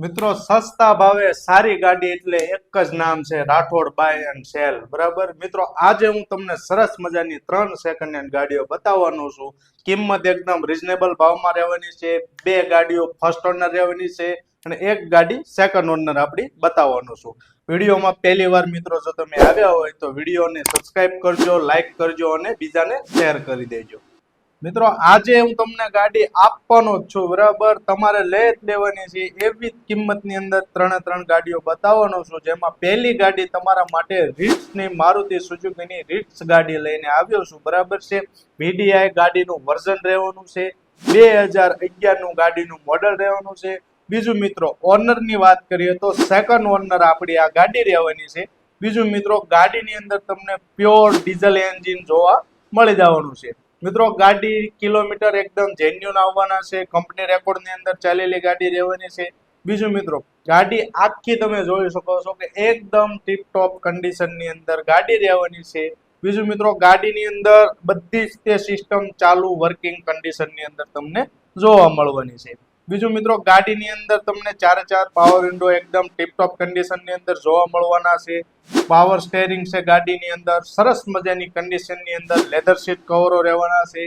મિત્રો સસ્તા ભાવે સારી ગાડી એટલે એક જ નામ છે રાઠોડ બાય એન્ડ સેલ. બરાબર મિત્રો, આજે હું તમને સરસ મજાની 3 સેકન્ડ હેન્ડ ગાડીઓ બતાવવાનો છું. કિંમત એકદમ રીઝનેબલ ભાવમાં રહેવાની છે. 2 ગાડીઓ ફર્સ્ટ ઓનર રહેવાની છે અને 1 ગાડી સેકન્ડ ઓનર આપણી બતાવવાનો છું. વિડીયોમાં પહેલી વાર મિત્રો જો તમે આવ્યા હોય તો વિડીયોને સબસ્ક્રાઇબ કરજો, લાઈક કરજો અને બીજાને શેર કરી દેજો. મિત્રો આજે હું તમને ગાડી આપવાનો જ છું. બરાબર, તમારે લઈ જ લેવાની છે એવી જ કિંમતની અંદર 3 ગાડીઓ બતાવવાનો છું. જેમાં પહેલી ગાડી તમારા માટે રીટ્સની મારુતિ સુઝુકીની રીટ્સ ગાડી લઈને આવ્યો છું. બરાબર છે, VDI ગાડીનું વર્ઝન રહેવાનું છે, 2011 નું ગાડીનું મોડલ રહેવાનું છે. બીજું મિત્રો, ઓનરની વાત કરીએ તો સેકન્ડ ઓનર આપણી આ ગાડી રહેવાની છે. બીજું મિત્રો, ગાડીની અંદર તમને પ્યોર ડીઝલ એન્જિન જોવા મળી જવાનું છે. મિત્રો ગાડી કિલોમીટર એકદમ જેન્યુન આવવાના છે, કંપની રેકોર્ડની અંદર ચાલેલી ગાડી રહેવાની છે. બીજું મિત્રો, ગાડી આખી તમે જોઈ શકો છો કે એકદમ ટીપટોપ કન્ડિશનની અંદર ગાડી રહેવાની છે. બીજું મિત્રો, ગાડીની અંદર બધી જ તે સિસ્ટમ ચાલુ વર્કિંગ કન્ડિશનની અંદર તમને જોવા મળવાની છે. બીજું મિત્રો, ગાડીની અંદર તમને 4 પાવર વિન્ડો એકદમ ટીપટોપ કન્ડિશનની અંદર જોવા મળવાના છે. પાવર સ્ટેરિંગ છે ગાડીની અંદર, સરસ મજાની કન્ડિશનની અંદર. લેધર સીટ કવરો રહેવાના છે.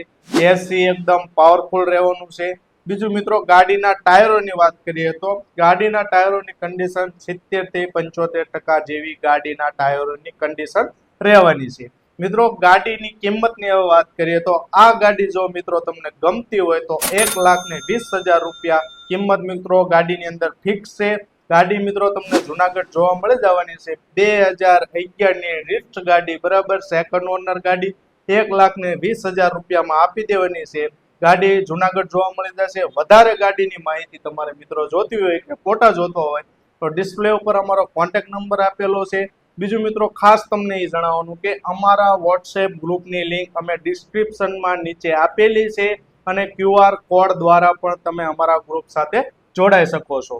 એસી એકદમ પાવરફુલ રહેવાનું છે. બીજું મિત્રો, ગાડીના ટાયરોની વાત કરીએ તો ગાડીના ટાયરોની કન્ડિશન 70 થી 75% જેવી ગાડીના ટાયરોની કન્ડિશન રહેવાની છે. મિત્રો ગાડીની કિંમતની હવે વાત કરીએ તો આ ગાડી જો મિત્રો તમને ગમતી હોય તો 1,20,000 રૂપિયા કિંમત મિત્રો ગાડીની અંદર ફિક્સ છે. ગાડી મિત્રો તમને જુનાગઢ જોવા મળી જવાની છે. 2011 ની રીટ્સ ગાડી, બરાબર, સેકન્ડ ઓનર ગાડી 1,20,000 રૂપિયામાં આપી દેવાની છે. ગાડી જુનાગઢ જોવા મળી જશે. વધારે ગાડીની માહિતી તમારે મિત્રો જોતી હોય કે ફોટા જોતો હોય તો ડિસ્પ્લે ઉપર અમારો કોન્ટેક્ટ નંબર આપેલો છે. બીજું મિત્રો, ખાસ તમને એ જણાવવાનું કે અમારા વોટ્સએપ ગ્રુપની લિંક અમે ડિસ્ક્રિપ્શનમાં નીચે આપેલી છે અને QR કોડ દ્વારા પણ તમે અમારા ગ્રુપ સાથે જોડાઈ શકો છો.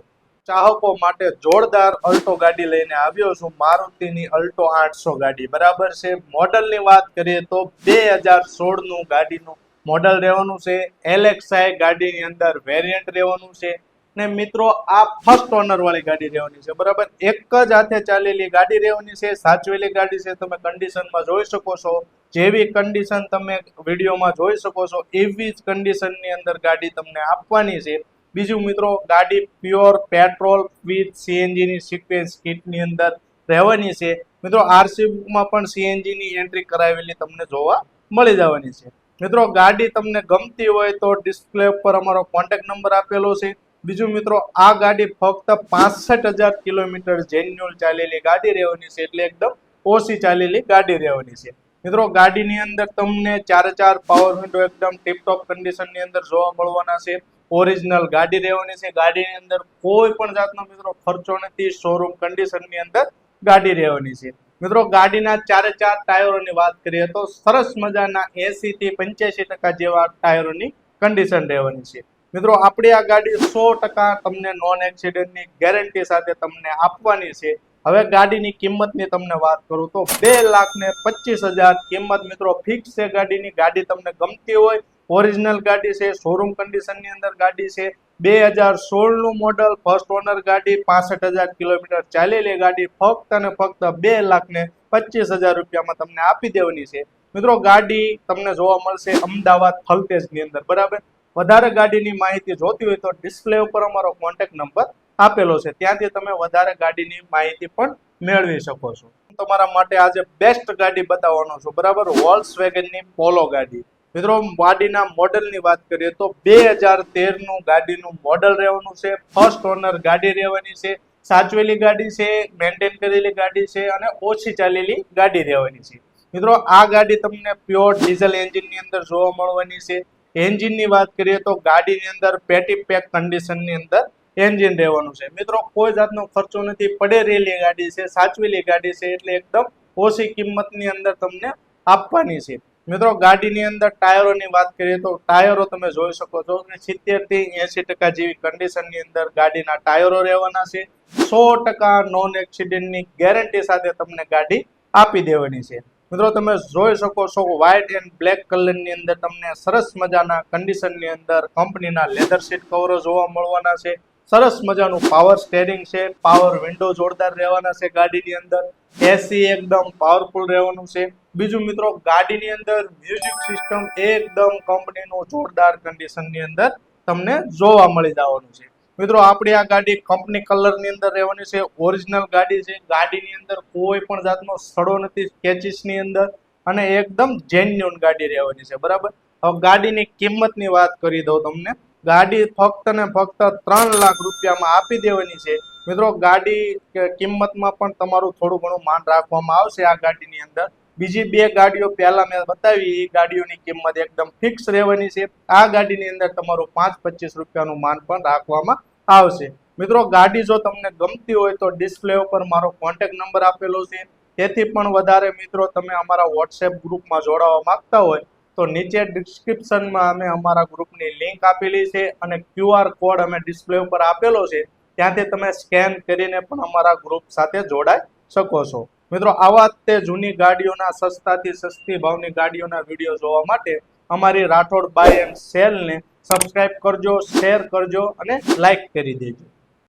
ચાહકો માટે જોરદાર અલ્ટો ગાડી લઈને આવ્યો છું, મારુતિની અલ્ટો 800 ગાડી. બરાબર છે, મોડલની વાત કરીએ તો 2016 નું ગાડીનું મોડલ રહેવાનું છે. LXi ગાડીની અંદર વેરિયન્ટ રહેવાનું છે ને મિત્રો આ ફર્સ્ટ ઓનર વાળી ગાડી રહેવાની છે. બરાબર, એક જ હાથે ચાલેલી ગાડી રહેવાની છે, સાચવેલી ગાડી છે. તમે કન્ડિશનમાં જોઈ શકો છો, જેવી કન્ડિશન તમે વિડીયોમાં જોઈ શકો છો એવી જ કન્ડિશનની અંદર ગાડી તમને આપવાની છે. બીજું મિત્રો, ગાડી પ્યોર પેટ્રોલ વિથ CNG ની સિક્વેન્સ કિટની અંદર રહેવાની છે. મિત્રો RC બુકમાં પણ CNG ની એન્ટ્રી કરાવેલી તમને જોવા મળી જવાની છે. મિત્રો ગાડી તમને ગમતી હોય તો ડિસ્પ્લે ઉપર અમારો કોન્ટેક્ટ નંબર આપેલો છે. બીજું મિત્રો, આ ગાડી ફક્ત 65,000 કિલોમીટર જેન્યુઅલ ચાલેલી ગાડી રહેવાની છે, એટલે એકદમ ઓછી ચાલેલી ગાડી રહેવાની છે. મિત્રો ગાડીની અંદર તમને 4 પાવર વિન્ડો એકદમ ટીપટોપ કન્ડિશનની અંદર જોવા મળવાના છે. ઓરિજિનલ ગાડી રહેવાની છે. ગાડીની અંદર કોઈ પણ જાતનો મિત્રો ખર્ચો નથી, શોરૂમ કન્ડિશનની અંદર ગાડી રહેવાની છે. મિત્રો ગાડીના 4 ટાયરોની વાત કરીએ તો સરસ મજાના 80 થી 85% જેવા ટાયરોની કન્ડિશન રહેવાની છે. મિત્રો આપણી આ ગાડી 100% તમને નોન એક્સિડન્ટની ગેરંટી સાથે તમને આપવાની છે. હવે ગાડીની કિંમતની તમને વાત કરું તો 2,25,000 કિંમત મિત્રો ફિક્સ છે ગાડીની. ગાડી તમને ગમતી હોય, ઓરિજિનલ ગાડી છે, શોરૂમ કન્ડિશનની અંદર ગાડી છે, 2016 નું મોડલ, ફર્સ્ટ ઓનર ગાડી, 65,000 કિલોમીટર ચાલેલી ગાડી, ફક્ત અને ફક્ત 2,25,000 રૂપિયામાં તમને આપી દેવાની છે. મિત્રો ગાડી તમને જોવા મળશે અમદાવાદ થલતેજની અંદર. બરાબર, વધારે ગાડીની માહિતી જોતી હોય તો ડિસ્પ્લે ઉપર અમારો કોન્ટેક્ટ નંબર આપેલો છે, ત્યાંથી તમે વધારે ગાડીની માહિતી પણ મેળવી શકો છો. તમારા માટે આજે બેસ્ટ ગાડી બતાવવાનો છું. બરાબર, વોલ્ક્સવેગનની પોલો ગાડી. મિત્રો ગાડીના મોડલની વાત કરીએ તો 2013 નું ગાડીનું મોડલ રહેવાનું છે. ફર્સ્ટ ઓનર ગાડી રહેવાની છે, સાચવેલી ગાડી છે, મેન્ટેન કરેલી ગાડી છે અને ઓછી ચાલેલી ગાડી રહેવાની છે. મિત્રો આ ગાડી તમને પ્યોર ડીઝલ એન્જિનની અંદર જોવા મળવાની છે. એન્જિનની વાત કરીએ તો ગાડીની અંદર પેટી પેક કન્ડિશનની અંદર એન્જિન રહેવાનું છે. મિત્રો કોઈ જાતનો ખર્ચો નથી, પડે રહેલી ગાડી છે, સાચવેલી ગાડી છે, એટલે એકદમ ઓછી કિંમતની અંદર તમને આપવાની છે. મિત્રો ગાડીની અંદર ટાયરોની વાત કરીએ તો ટાયરો તમે જોઈ શકો છો કે 70 થી 80% જેવી કન્ડિશનની અંદર ગાડીના ટાયરો રહેવાના છે. 100% નોન એક્સિડન્ટની ગેરંટી સાથે તમને ગાડી આપી દેવાની છે. મિત્રો તમે જોઈ શકો છો વ્હાઇટ એન્ડ બ્લેક કલરની અંદર તમને સરસ મજાના કન્ડિશનની અંદર કંપનીના લેધર સીટ કવરો જોવા મળવાના છે. સરસ મજાનું પાવર સ્ટેરિંગ છે, પાવર વિન્ડો જોરદાર રહેવાના છે ગાડીની અંદર, એસી એકદમ પાવરફુલ રહેવાનું છે. બીજું મિત્રો, ગાડીની અંદર મ્યુઝિક સિસ્ટમ એકદમ કંપનીનું જોરદાર કન્ડિશનની અંદર તમને જોવા મળી જવાનું છે. મિત્રો, આપણી આ ગાડી કંપની કલરની અંદર રહેવાની છે, ઓરિજિનલ ગાડી છે. ગાડીની અંદર કોઈ પણ જાતનો સડો નથી સ્કેચીસની અંદર, અને એકદમ જેન્યુન ગાડી રહેવાની છે. બરાબર. હવે ગાડીની કિંમતની વાત કરી દઉં તમને. ગાડી ફક્ત ને ફક્ત 3 લાખ રૂપિયામાં આપી દેવાની છે. મિત્રો, ગાડી કિંમતમાં પણ તમારું થોડું ઘણું માન રાખવામાં આવશે આ ગાડીની અંદર. બીજી 2 ગાડીઓ પહેલા મેં બતાવી એ ગાડીઓની કિંમત એકદમ ફિક્સ રહેવાની છે. આ ગાડીની અંદર તમારું 5-25 રૂપિયાનું માન પણ રાખવામાં આવશે. મિત્રો, ગાડી જો તમને ગમતી હોય તો ડિસ્પ્લે ઉપર મારો કોન્ટેક્ટ નંબર આપેલો છે. તેથી પણ વધારે મિત્રો, તમે અમારા વોટ્સએપ ગ્રુપમાં જોડાવા માંગતા હોય તો નીચે ડિસ્ક્રિપ્શનમાં અમે અમારા ગ્રુપની લિંક આપેલી છે, અને QR કોડ અમે ડિસ્પ્લે ઉપર આપેલો છે. ત્યાંથી તમે સ્કેન કરીને પણ અમારા ગ્રુપ સાથે જોડાઈ શકો છો. મિત્રો, આવા તે જૂની ગાડીઓના સસ્તાથી સસ્તી ભાવની ગાડીઓના વિડીયો જોવા માટે અમારી રાઠોડ બાય એન્ડ સેલને સબસ્ક્રાઇબ કરજો, શેર કરજો અને લાઈક કરી દેજો.